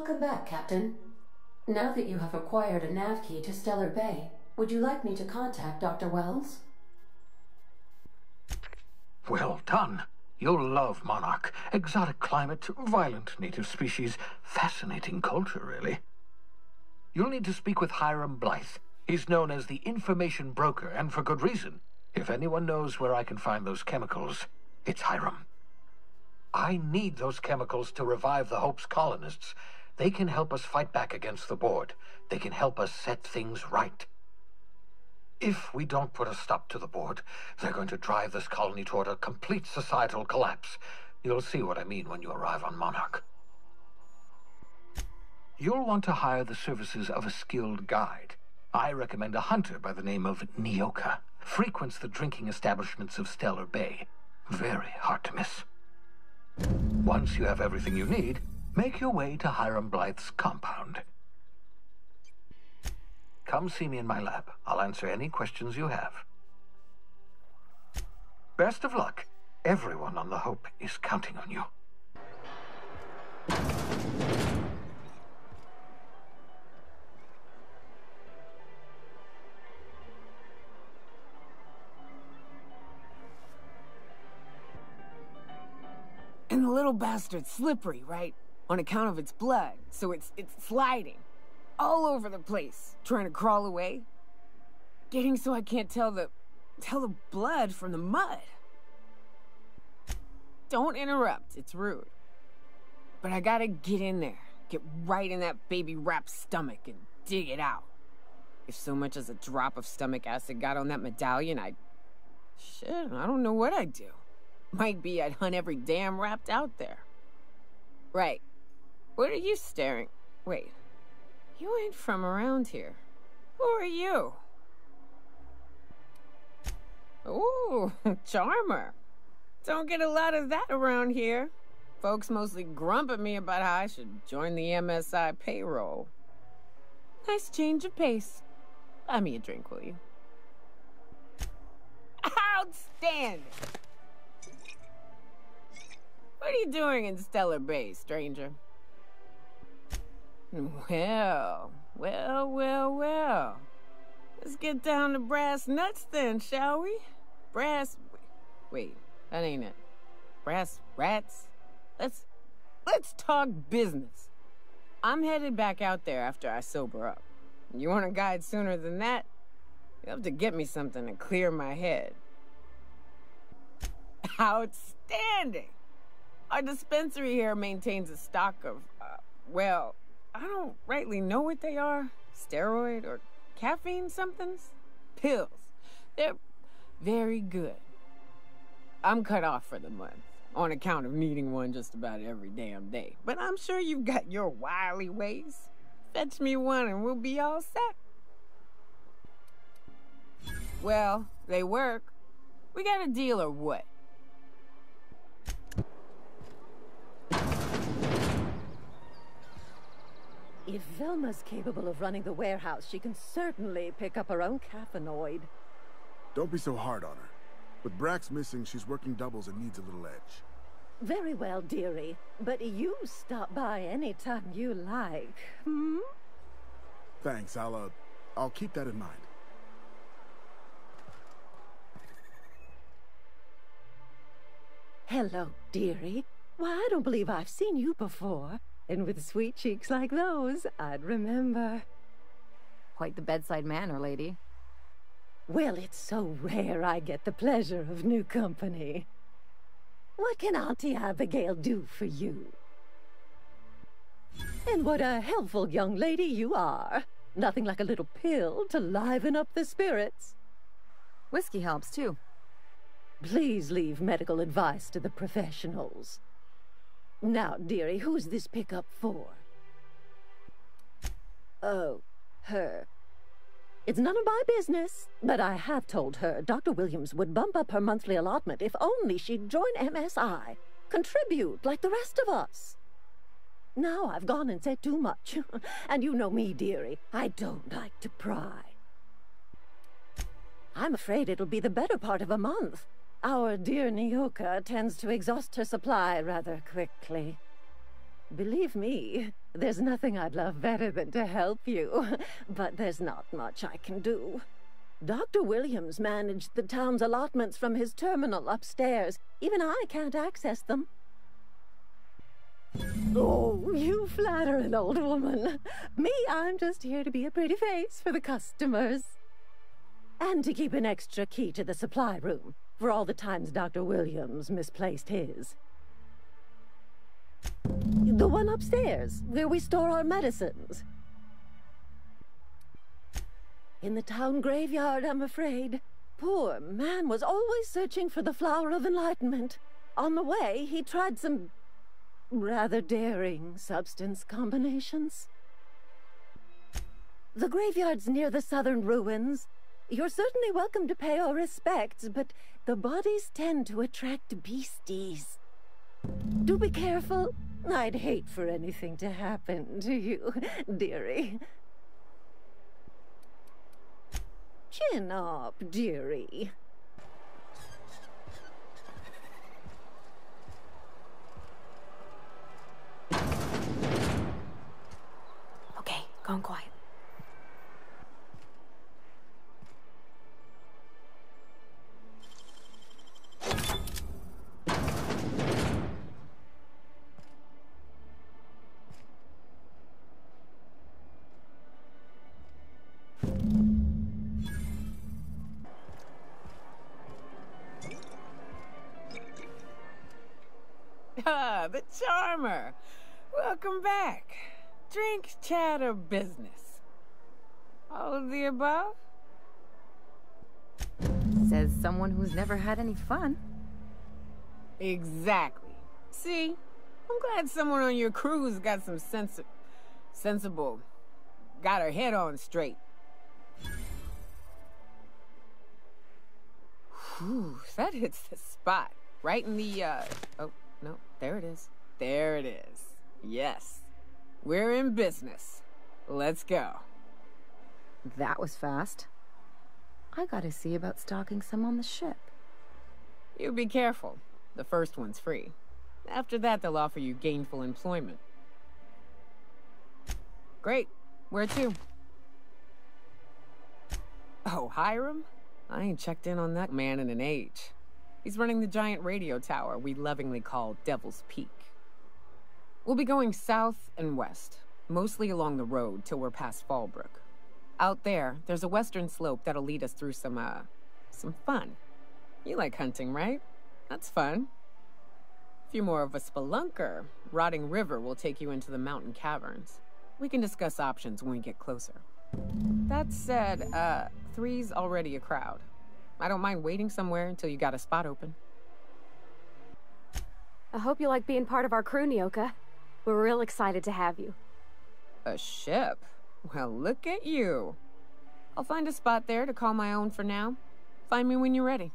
Welcome back, Captain. Now that you have acquired a nav key to Stellar Bay, would you like me to contact Dr. Wells? Well done. You'll love Monarch. Exotic climate, violent native species, fascinating culture, really. You'll need to speak with Hiram Blythe. He's known as the information broker, and for good reason. If anyone knows where I can find those chemicals, it's Hiram. I need those chemicals to revive the Hope's colonists. They can help us fight back against the Board. They can help us set things right. If we don't put a stop to the Board, they're going to drive this colony toward a complete societal collapse. You'll see what I mean when you arrive on Monarch. You'll want to hire the services of a skilled guide. I recommend a hunter by the name of Nyoka. Frequents the drinking establishments of Stellar Bay. Very hard to miss. Once you have everything you need, make your way to Hiram Blythe's compound. Come see me in my lab. I'll answer any questions you have. Best of luck. Everyone on the Hope is counting on you. And the little bastard's slippery, right? On account of its blood, so it's sliding. All over the place, trying to crawl away. Getting so I can't tell the blood from the mud. Don't interrupt, it's rude. But I gotta get in there, get right in that baby rap's stomach and dig it out. If so much as a drop of stomach acid got on that medallion, shit, I don't know what I'd do. Might be I'd hunt every damn rapt out there. Right. What are you staring? Wait. You ain't from around here. Who are you? Ooh, charmer. Don't get a lot of that around here. Folks mostly grump at me about how I should join the MSI payroll. Nice change of pace. Buy me a drink, will you? Outstanding! What are you doing in Stellar Bay, stranger? Well. Let's get down to brass nuts then, shall we? Wait, that ain't it. Brass rats? Let's talk business. I'm headed back out there after I sober up. You want a guide sooner than that? You'll have to get me something to clear my head. Outstanding! Our dispensary here maintains a stock of, well, I don't rightly know what they are. Steroid or caffeine somethings? Pills. They're very good. I'm cut off for the month, on account of needing one just about every damn day. But I'm sure you've got your wily ways. Fetch me one and we'll be all set. Well, they work. We got a deal or what? If Velma's capable of running the warehouse, she can certainly pick up her own caffeinoid. Don't be so hard on her. With Brax missing, she's working doubles and needs a little edge. Very well, dearie. But you stop by any time you like, hmm? Thanks, I'll keep that in mind. Hello, dearie. Why, I don't believe I've seen you before. And with sweet cheeks like those, I'd remember. Quite the bedside manner, lady. Well, it's so rare I get the pleasure of new company. What can Auntie Abigail do for you? And what a helpful young lady you are. Nothing like a little pill to liven up the spirits. Whiskey helps, too. Please leave medical advice to the professionals. Now, dearie, who's this pickup for? Oh, her. It's none of my business, but I have told her Dr. Williams would bump up her monthly allotment if only she'd join MSI. Contribute like the rest of us. Now I've gone and said too much. And you know me, dearie. I don't like to pry. I'm afraid it'll be the better part of a month. Our dear Nyoka tends to exhaust her supply rather quickly. Believe me, there's nothing I'd love better than to help you. But there's not much I can do. Dr. Williams managed the town's allotments from his terminal upstairs. Even I can't access them. Oh, you flatter an old woman. Me, I'm just here to be a pretty face for the customers. And to keep an extra key to the supply room, for all the times Dr. Williams misplaced his. The one upstairs, where we store our medicines. In the town graveyard, I'm afraid. Poor man was always searching for the flower of enlightenment. On the way, he tried some rather daring substance combinations. The graveyard's near the southern ruins. You're certainly welcome to pay our respects, but the bodies tend to attract beasties. Do be careful. I'd hate for anything to happen to you, dearie. Chin up, dearie. Okay, gone quiet. Ah, the charmer. Welcome back. Drink, chat, or business? All of the above? Says someone who's never had any fun. Exactly. See? I'm glad someone on your crew's got some sensible. Got her head on straight. Whew, that hits the spot. Right in the, oh, no, there it is. There it is. Yes. We're in business. Let's go. That was fast. I gotta see about stocking some on the ship. You be careful. The first one's free. After that, they'll offer you gainful employment. Great. Where to? Oh, Hiram? I ain't checked in on that man in an age. He's running the giant radio tower we lovingly call Devil's Peak. We'll be going south and west, mostly along the road till we're past Fallbrook. Out there's a western slope that'll lead us through some fun. You like hunting, right? That's fun. If you're more of a spelunker, Rotting River will take you into the mountain caverns. We can discuss options when we get closer. That said, 3's already a crowd. I don't mind waiting somewhere until you got a spot open. I hope you like being part of our crew, Nyoka. We're real excited to have you. A ship? Well, look at you. I'll find a spot there to call my own for now. Find me when you're ready.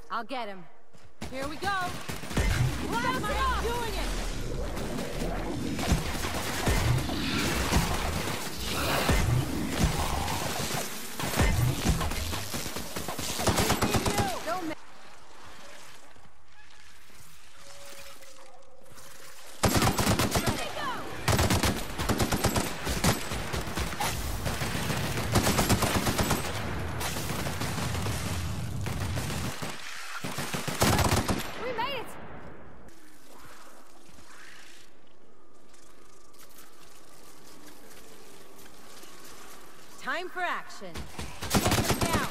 I'll get him. Here we go! Blast off! Doing it! Time for action. Take him down.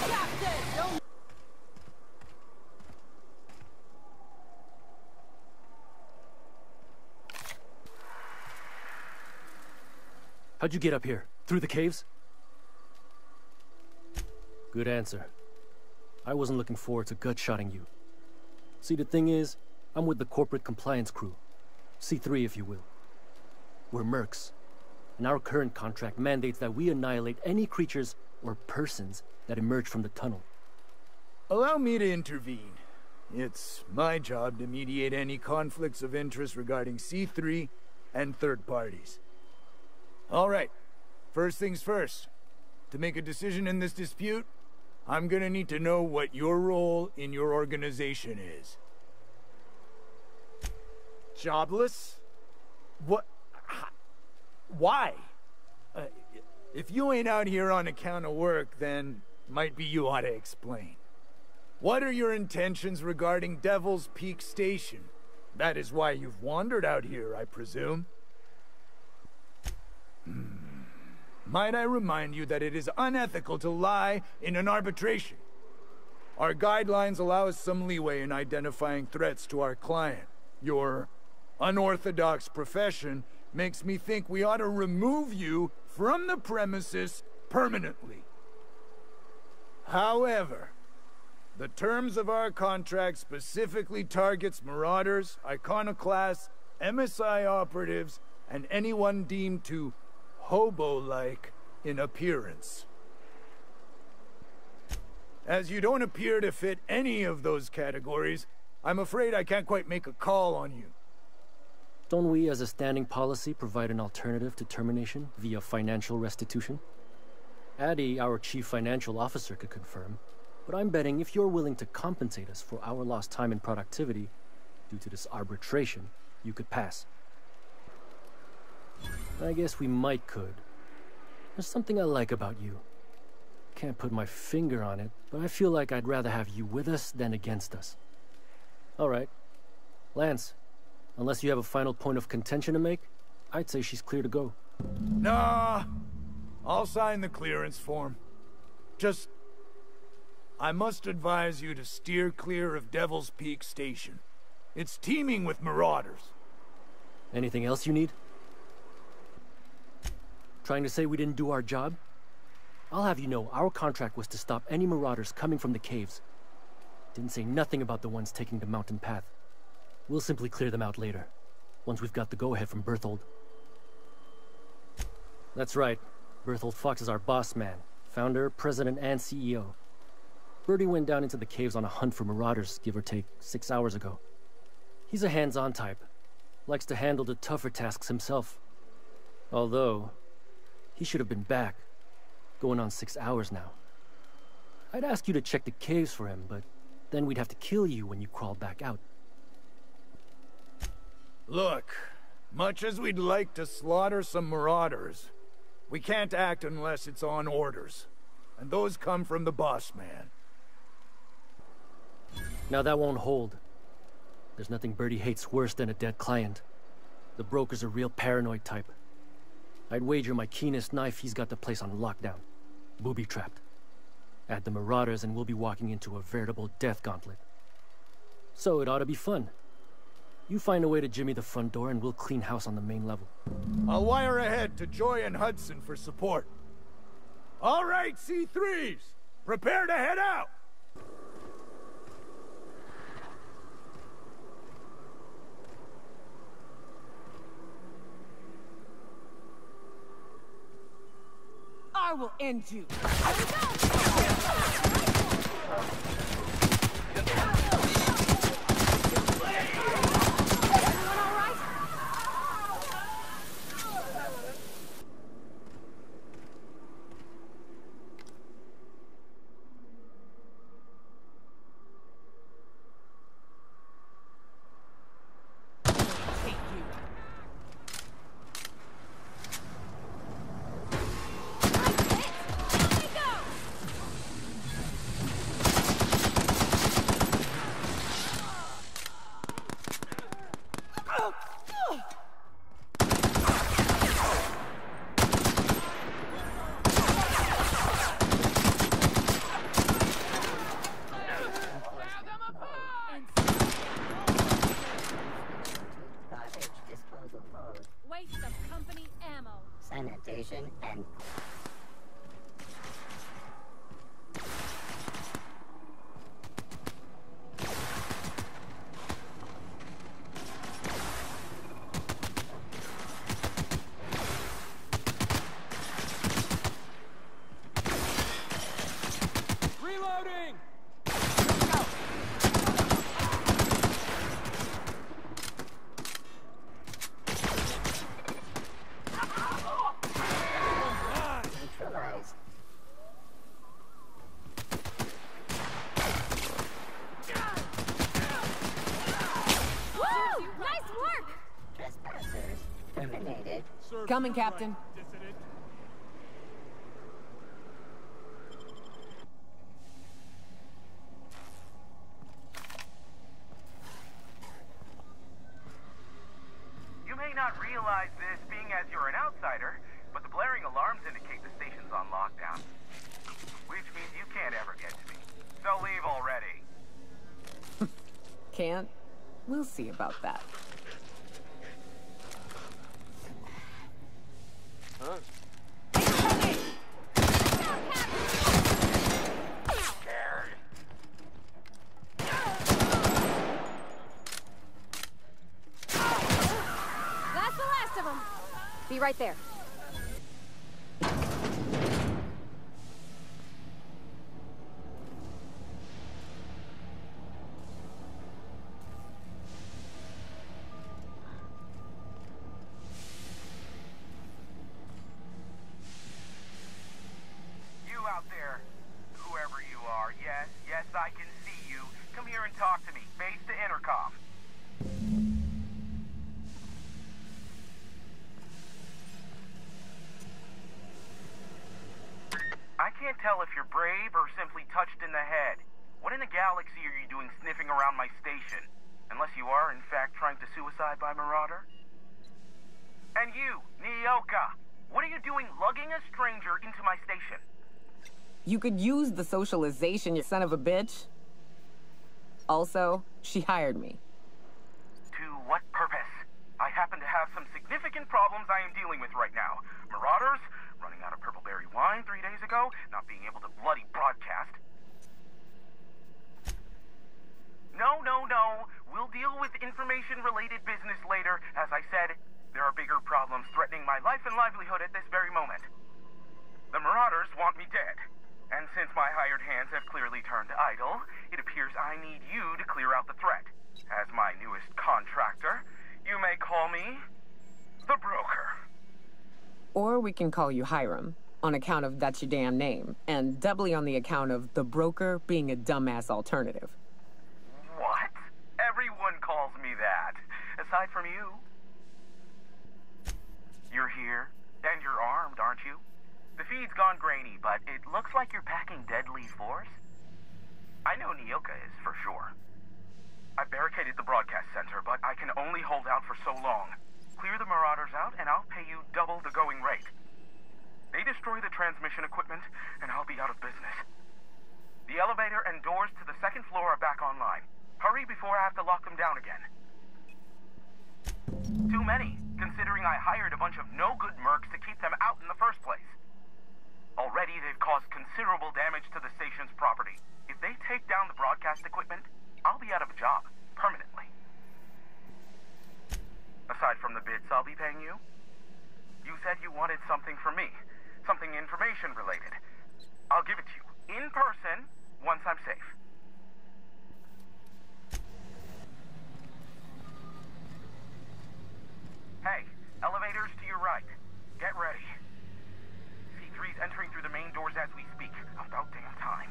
Captain, don't... How'd you get up here? Through the caves? Good answer. I wasn't looking forward to gut-shotting you. See, the thing is, I'm with the corporate compliance crew. C3, if you will. We're mercs, and our current contract mandates that we annihilate any creatures or persons that emerge from the tunnel. Allow me to intervene. It's my job to mediate any conflicts of interest regarding C3 and third parties. All right, first things first. To make a decision in this dispute, I'm gonna need to know what your role in your organization is. Jobless? What? Why? If you ain't out here on account of work, then might be you ought to explain. What are your intentions regarding Devil's Peak Station? That is why you've wandered out here, I presume. Might I remind you that it is unethical to lie in an arbitration? Our guidelines allow us some leeway in identifying threats to our client. Your unorthodox profession makes me think we ought to remove you from the premises permanently. However, the terms of our contract specifically targets marauders, iconoclasts, MSI operatives, and anyone deemed to hobo-like in appearance. As you don't appear to fit any of those categories, I'm afraid I can't quite make a call on you. Don't we, as a standing policy, provide an alternative to termination via financial restitution? Addie, our chief financial officer, could confirm, but I'm betting if you're willing to compensate us for our lost time and productivity due to this arbitration, you could pass. I guess we could. There's something I like about you. Can't put my finger on it, but I feel like I'd rather have you with us than against us. All right. Lance, unless you have a final point of contention to make, I'd say she's clear to go. Nah, I'll sign the clearance form. Just, I must advise you to steer clear of Devil's Peak Station. It's teeming with marauders. Anything else you need? Trying to say we didn't do our job? I'll have you know our contract was to stop any marauders coming from the caves. Didn't say nothing about the ones taking the mountain path. We'll simply clear them out later, once we've got the go-ahead from Berthold. That's right. Berthold Fox is our boss man, founder, president, and CEO. Bertie went down into the caves on a hunt for marauders, give or take, 6 hours ago. He's a hands-on type. Likes to handle the tougher tasks himself. Although, he should have been back. Going on 6 hours now. I'd ask you to check the caves for him, but then we'd have to kill you when you crawled back out. Look, much as we'd like to slaughter some marauders, we can't act unless it's on orders. And those come from the boss man. Now that won't hold. There's nothing Bertie hates worse than a dead client. The broker's a real paranoid type. I'd wager my keenest knife he's got the place on lockdown. Booby-trapped. Add the marauders and we'll be walking into a veritable death gauntlet. So it ought to be fun. You find a way to jimmy the front door and we'll clean house on the main level. I'll wire ahead to Joy and Hudson for support. All right, C3s! Prepare to head out! I will end you. station and... Reloading! Neutralized. Woo! Nice work! Trespassers terminated. Coming, Captain. You may not realize this, being as you're an outsider, but the blaring alarms indicate the station's on lockdown. Which means you can't ever get to me. So leave already. Can't? We'll see about that. Huh? That's the last of them. Be right there. You out there, whoever you are, yes, I can see you. Come here and talk to me. Face to intercom. I can't tell if you're brave or simply touched in the head. What in the galaxy are you doing sniffing around my station? Unless you are, in fact, trying to suicide by Marauder? And you, Nyoka, what are you doing lugging a stranger into my station? You could use the socialization, you son of a bitch. Also, she hired me. To what purpose? I happen to have some significant problems I am dealing with right now. Marauders, running out of purple berry wine 3 days ago, not being able to bloody broadcast. No. We'll deal with information-related business later. As I said, there are bigger problems threatening my life and livelihood at this very moment. The Marauders want me dead. And since my hired hands have clearly turned idle, it appears I need you to clear out the threat. As my newest contractor, you may call me the Broker. Or we can call you Hiram, on account of that's your damn name, and doubly on the account of the Broker being a dumbass alternative. What? Everyone calls me that, aside from you. You're here, and you're armed, aren't you? The feed's gone grainy, but it looks like you're packing deadly force. I know Nyoka is, for sure. I barricaded the broadcast center, but I can only hold out for so long. Clear the Marauders out, and I'll pay you double the going rate. They destroy the transmission equipment, and I'll be out of business. The elevator and doors to the second floor are back online. Hurry before I have to lock them down again. Too many, considering I hired a bunch of no-good mercs to keep them out in the first place. Already, they've caused considerable damage to the station's property. If they take down the broadcast equipment, I'll be out of a job, permanently. Aside from the bits I'll be paying you, you said you wanted something from me. Something information-related. I'll give it to you, in person, once I'm safe. Hey, elevators to your right. Get ready. C3's entering through the main doors as we speak. About damn time.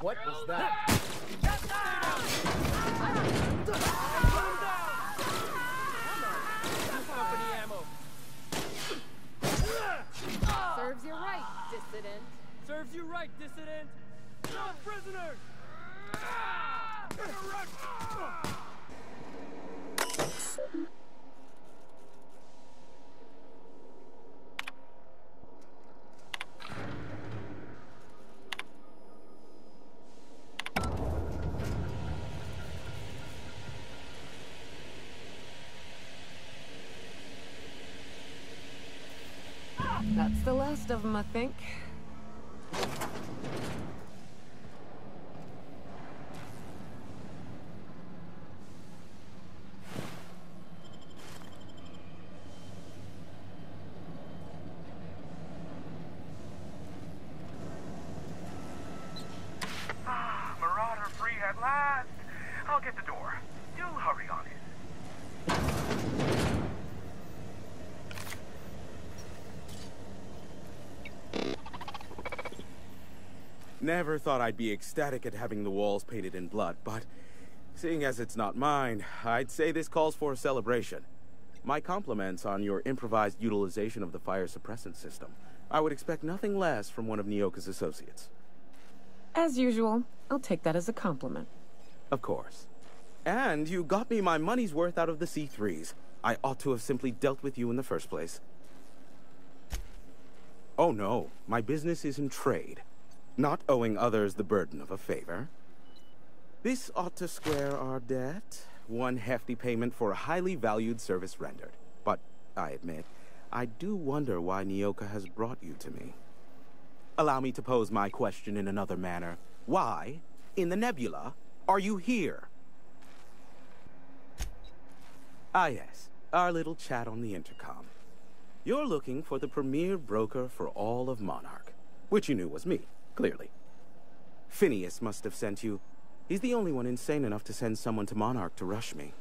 What was that? Company ammo. Serves you right, dissident. Serves you right, dissident. No prisoner. That's the last of them, I think. Marauder free at last. I'll get the door. Do hurry on it. Never thought I'd be ecstatic at having the walls painted in blood, but seeing as it's not mine, I'd say this calls for a celebration. My compliments on your improvised utilization of the fire suppressant system. I would expect nothing less from one of Nyoka's associates. As usual, I'll take that as a compliment. Of course. And you got me my money's worth out of the C3s. I ought to have simply dealt with you in the first place. Oh no, my business is in trade. Not owing others the burden of a favor. This ought to square our debt. One hefty payment for a highly valued service rendered. But, I admit, I do wonder why Nyoka has brought you to me. Allow me to pose my question in another manner. Why, in the nebula, are you here? Ah yes, our little chat on the intercom. You're looking for the premier broker for all of Monarch, which you knew was me. Clearly. Phineas must have sent you. He's the only one insane enough to send someone to Monarch to rush me.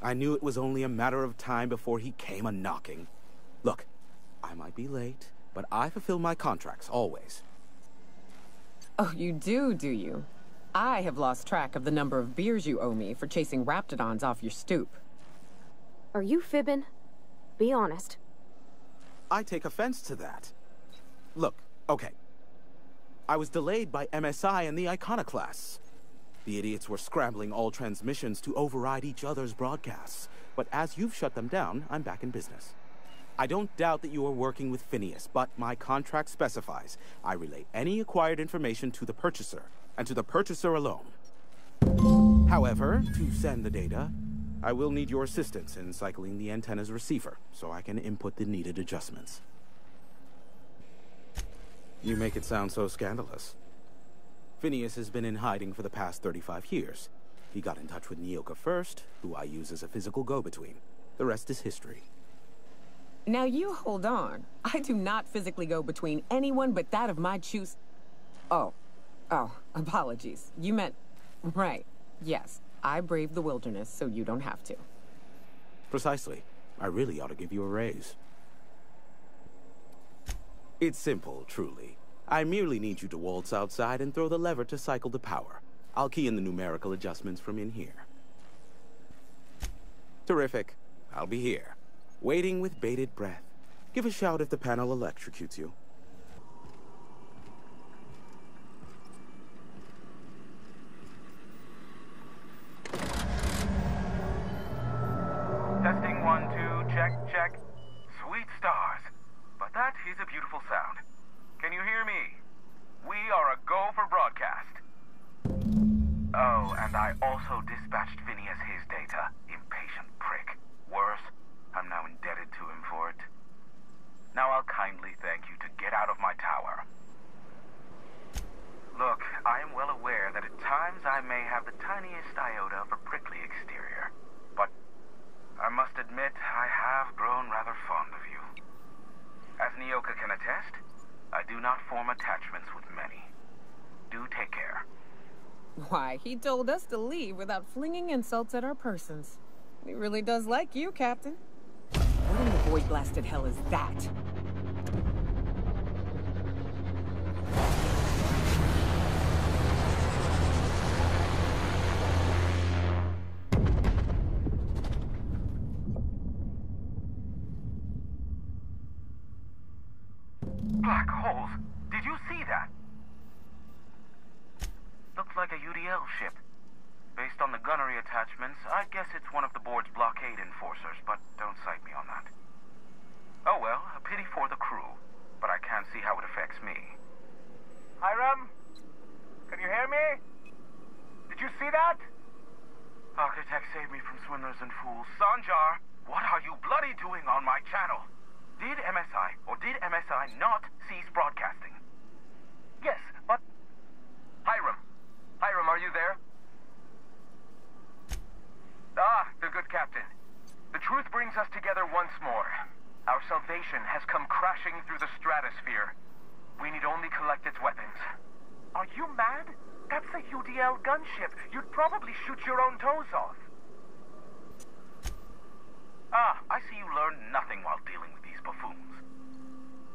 I knew it was only a matter of time before he came a-knocking. Look, I might be late, but I fulfill my contracts, always. Oh, you do you? I have lost track of the number of beers you owe me for chasing raptidons off your stoop. Are you fibbing? Be honest. I take offense to that. Look, okay. I was delayed by MSI and the Iconoclasts. The idiots were scrambling all transmissions to override each other's broadcasts. But as you've shut them down, I'm back in business. I don't doubt that you are working with Phineas, but my contract specifies I relay any acquired information to the purchaser, and to the purchaser alone. However, to send the data, I will need your assistance in cycling the antenna's receiver, so I can input the needed adjustments. You make it sound so scandalous. Phineas has been in hiding for the past 35 years. He got in touch with Nyoka first, who I use as a physical go-between. The rest is history. Now you hold on. I do not physically go between anyone but that of my choose. Oh, apologies. You meant... Right. Yes, I braved the wilderness, so you don't have to. Precisely. I really ought to give you a raise. It's simple, truly. I merely need you to waltz outside and throw the lever to cycle the power. I'll key in the numerical adjustments from in here. Terrific. I'll be here, waiting with bated breath. Give a shout if the panel electrocutes you. Testing 1, 2, check. Sweet stars. But that is a beautiful sound. Can you hear me? We are a go for broadcast. Oh, and I also dispatched Phineas his data. Impatient prick. Worse, I'm now indebted to him for it. Now I'll kindly thank you to get out of my tower. Look, I am well aware that at times I may have the tiniest iota of a prickly exterior. But I must admit I have grown rather fond of you. As Nyoka can attest, I do not form attachments with many. Do take care. Why, he told us to leave without flinging insults at our persons. He really does like you, Captain. What in the void-blasted hell is that? Black holes. Did you see that? Looks like a UDL ship. Based on the gunnery attachments, I guess it's one of the board's blockade enforcers, but don't cite me on that. Oh well, a pity for the crew, but I can't see how it affects me. Hiram? Can you hear me? Did you see that? Architect, save me from swindlers and fools. Sanjar, what are you bloody doing on my channel? Did MSI or did MSI not cease broadcasting? Yes, but... Hiram. Hiram, are you there? Ah, the good captain. The truth brings us together once more. Our salvation has come crashing through the stratosphere. We need only collect its weapons. Are you mad? That's a UDL gunship. You'd probably shoot your own toes off. Ah, I see you learned nothing while dealing with these buffoons.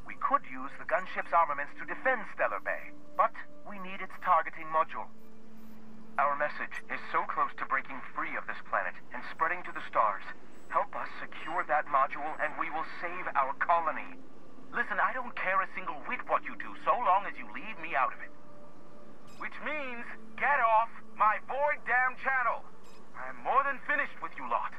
We could use the gunship's armaments to defend Stellar Bay, but we need its targeting module. Our message is so close to breaking free of this planet and spreading to the stars. Help us secure that module and we will save our colony. Listen, I don't care a single whit what you do, so long as you leave me out of it. Which means, get off my void damn channel. I'm more than finished with you lot.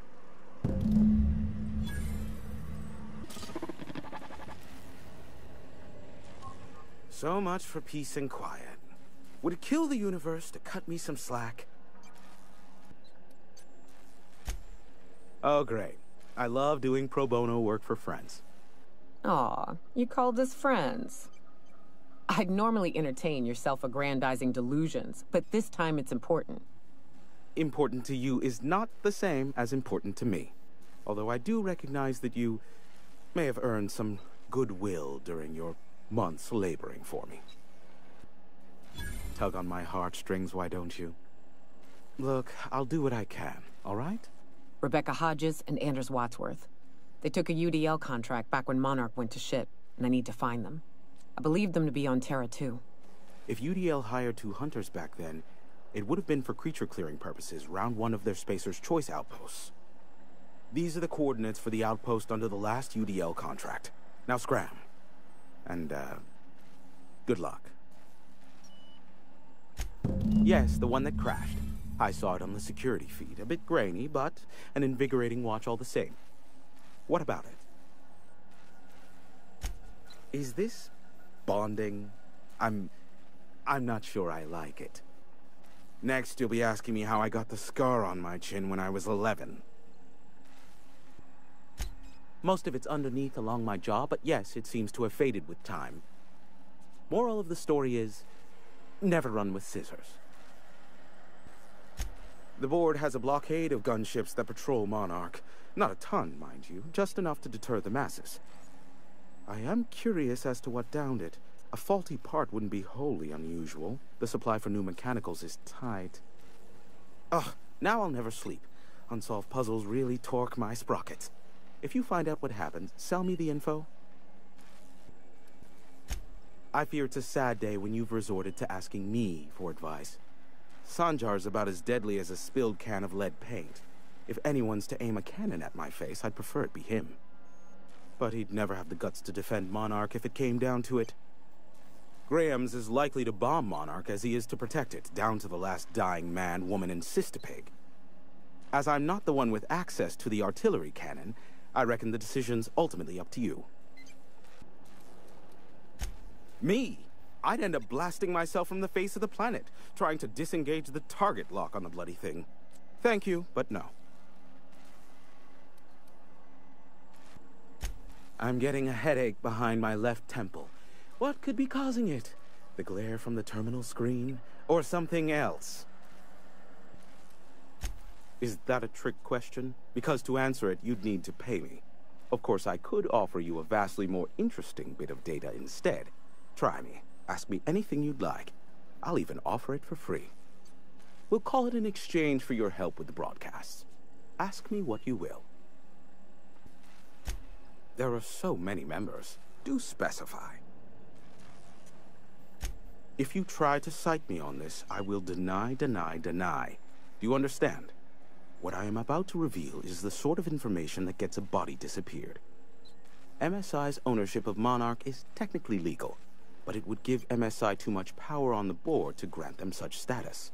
So much for peace and quiet. Would it kill the universe to cut me some slack? Oh, great. I love doing pro bono work for friends. Aw, you called us friends. I'd normally entertain your self-aggrandizing delusions, but this time it's important. Important to you is not the same as important to me. Although I do recognize that you may have earned some goodwill during your months laboring for me. Tug on my heartstrings, why don't you? Look, I'll do what I can, all right? Rebecca Hodges and Anders Wadsworth. They took a UDL contract back when Monarch went to shit, and I need to find them. I believe them to be on Terra 2. If UDL hired 2 hunters back then, it would have been for creature clearing purposes, round 1 of their Spacer's Choice outposts. These are the coordinates for the outpost under the last UDL contract. Now scram. And, good luck. Yes, the one that crashed. I saw it on the security feed. A bit grainy, but an invigorating watch all the same. What about it? Is this bonding? I'm not sure I like it. Next, you'll be asking me how I got the scar on my chin when I was 11. Most of it's underneath along my jaw, but yes, it seems to have faded with time. Moral of the story is, never run with scissors. The board has a blockade of gunships that patrol Monarch. Not a ton, mind you, just enough to deter the masses. I am curious as to what downed it. A faulty part wouldn't be wholly unusual. The supply for new mechanicals is tight. Ugh, now I'll never sleep. Unsolved puzzles really torque my sprockets. If you find out what happened, sell me the info. I fear it's a sad day when you've resorted to asking me for advice. Sanjar's about as deadly as a spilled can of lead paint. If anyone's to aim a cannon at my face, I'd prefer it be him. But he'd never have the guts to defend Monarch if it came down to it. Graham's as likely to bomb Monarch as he is to protect it, down to the last dying man, woman, and sister-pig. As I'm not the one with access to the artillery cannon, I reckon the decision's ultimately up to you. Me? I'd end up blasting myself from the face of the planet, trying to disengage the target lock on the bloody thing. Thank you, but no. I'm getting a headache behind my left temple. What could be causing it? The glare from the terminal screen? Or something else? Is that a trick question? Because to answer it, you'd need to pay me. Of course, I could offer you a vastly more interesting bit of data instead. Try me. Ask me anything you'd like. I'll even offer it for free. We'll call it an exchange for your help with the broadcasts. Ask me what you will. There are so many members. Do specify. If you try to cite me on this, I will deny. Do you understand? What I am about to reveal is the sort of information that gets a body disappeared. MSI's ownership of Monarch is technically legal, but it would give MSI too much power on the board to grant them such status.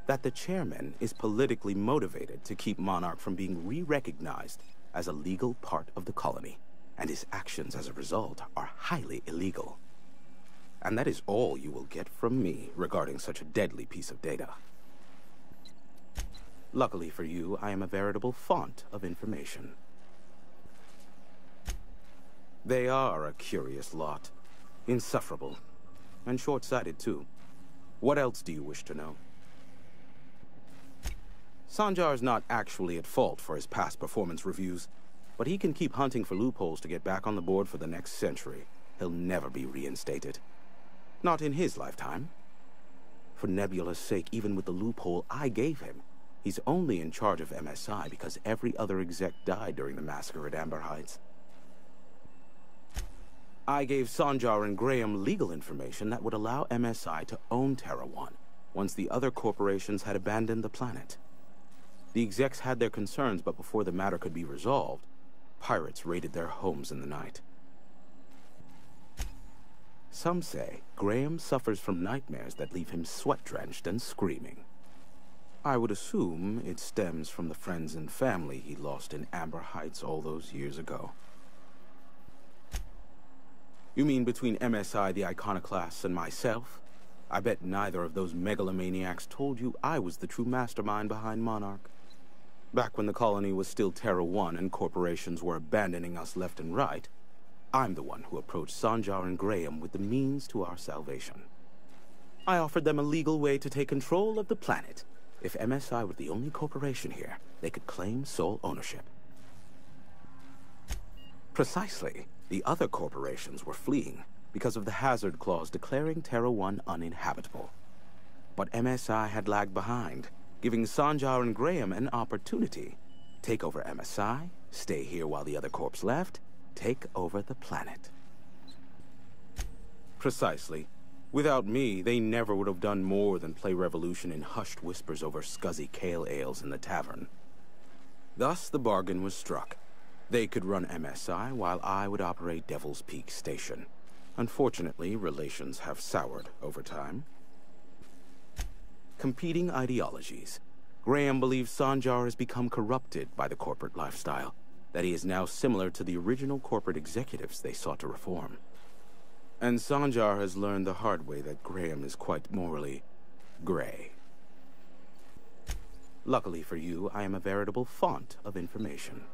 that the chairman is politically motivated to keep Monarch from being re-recognized as a legal part of the colony, and his actions as a result are highly illegal. And that is all you will get from me regarding such a deadly piece of data. Luckily for you, I am a veritable font of information. They are a curious lot. Insufferable. And short-sighted, too. What else do you wish to know? Sanjar's not actually at fault for his past performance reviews, but he can keep hunting for loopholes to get back on the board for the next century. He'll never be reinstated. Not in his lifetime. For Nebula's sake, even with the loophole I gave him, he's only in charge of MSI because every other exec died during the massacre at Amber Heights. I gave Sanjar and Graham legal information that would allow MSI to own Terra 1 once the other corporations had abandoned the planet. The execs had their concerns, but before the matter could be resolved, pirates raided their homes in the night. Some say Graham suffers from nightmares that leave him sweat-drenched and screaming. I would assume it stems from the friends and family he lost in Amber Heights all those years ago. You mean between MSI, the Iconoclasts, and myself? I bet neither of those megalomaniacs told you I was the true mastermind behind Monarch. Back when the colony was still Terra 1 and corporations were abandoning us left and right, I'm the one who approached Sanjar and Graham with the means to our salvation. I offered them a legal way to take control of the planet. If MSI were the only corporation here, they could claim sole ownership. Precisely. The other corporations were fleeing because of the hazard clause declaring Terra 1 uninhabitable. But MSI had lagged behind, giving Sanjar and Graham an opportunity. Take over MSI, stay here while the other corps left, take over the planet. Precisely. Without me, they never would have done more than play Revolution in hushed whispers over scuzzy kale ales in the tavern. Thus the bargain was struck. They could run MSI while I would operate Devil's Peak Station. Unfortunately, relations have soured over time. Competing ideologies. Graham believes Sanjar has become corrupted by the corporate lifestyle, that he is now similar to the original corporate executives they sought to reform. And Sanjar has learned the hard way that Graham is quite morally gray. Luckily for you, I am a veritable font of information.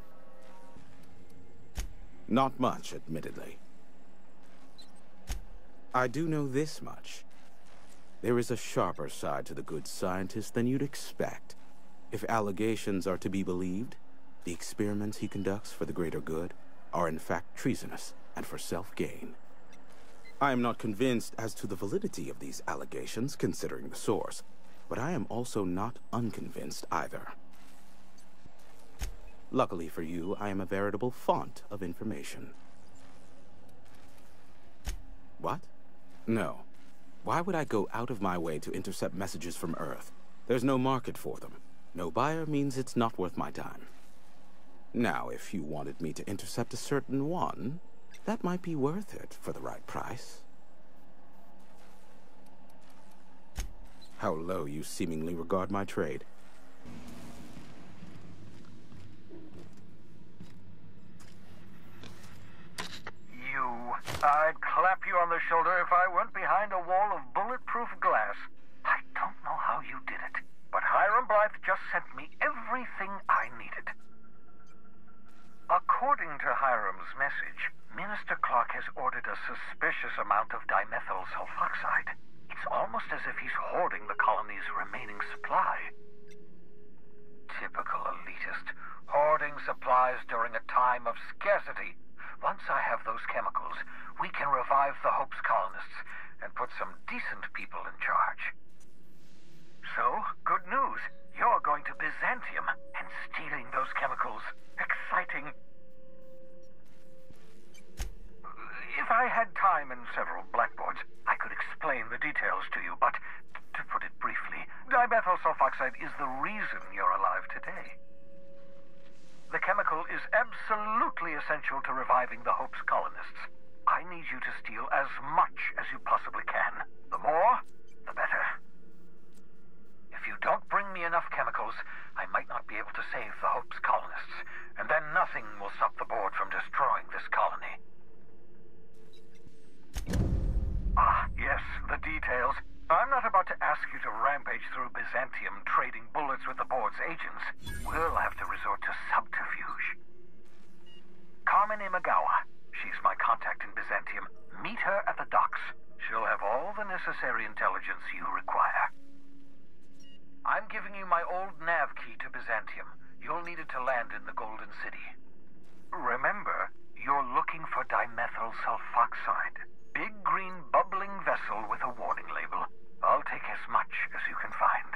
Not much, admittedly. I do know this much. There is a sharper side to the good scientist than you'd expect. If allegations are to be believed, the experiments he conducts for the greater good are in fact treasonous and for self-gain. I am not convinced as to the validity of these allegations, considering the source, but I am also not unconvinced either. Luckily for you, I am a veritable font of information. What? No. Why would I go out of my way to intercept messages from Earth? There's no market for them. No buyer means it's not worth my time. Now, if you wanted me to intercept a certain one, that might be worth it for the right price. How low you seemingly regard my trade. I'd clap you on the shoulder if I went behind a wall of bulletproof glass. I don't know how you did it, but Hiram Blythe just sent me everything I needed. According to Hiram's message, Minister Clark has ordered a suspicious amount of dimethyl sulfoxide. It's almost as if he's hoarding the colony's remaining supply. Typical elitist, hoarding supplies during a time of scarcity. Once I have those chemicals, we can revive the Hope's colonists and put some decent people in charge. So, good news. You're going to Byzantium and stealing those chemicals. Exciting. If I had time and several blackboards, I could explain the details to you, but to put it briefly, dimethyl sulfoxide is the reason you're alive today. The chemical is absolutely essential to reviving the Hope's colonists. I need you to steal as much as you possibly can. The more, the better. If you don't details. I'm not about to ask you to rampage through Byzantium trading bullets with the board's agents. We'll have to resort to subterfuge. Carmen Imagawa. She's my contact in Byzantium. Meet her at the docks. She'll have all the necessary intelligence you require. I'm giving you my old nav key to Byzantium. You'll need it to land in the Golden City. Remember, you're looking for dimethyl sulfoxide. Big green bubbling vessel with a warning label. I'll take as much as you can find.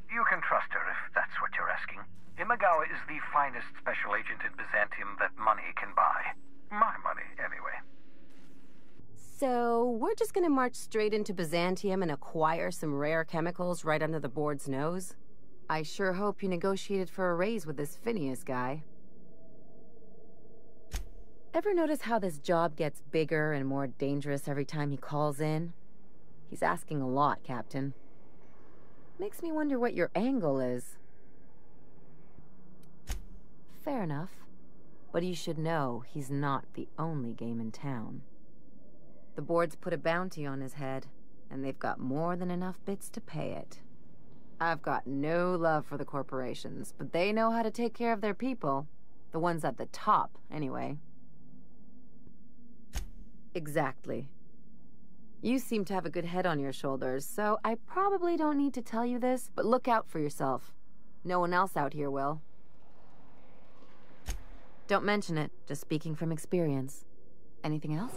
You can trust her if that's what you're asking. Imagawa is the finest special agent in Byzantium that money can buy. My money, anyway. So, we're just gonna march straight into Byzantium and acquire some rare chemicals right under the board's nose? I sure hope you negotiated for a raise with this Phineas guy. Ever notice how this job gets bigger and more dangerous every time he calls in? He's asking a lot, Captain. Makes me wonder what your angle is. Fair enough. But you should know he's not the only game in town. The board's put a bounty on his head, and they've got more than enough bits to pay it. I've got no love for the corporations, but they know how to take care of their people. The ones at the top, anyway. Exactly. You seem to have a good head on your shoulders, so I probably don't need to tell you this, but look out for yourself. No one else out here will. Don't mention it, just speaking from experience. Anything else?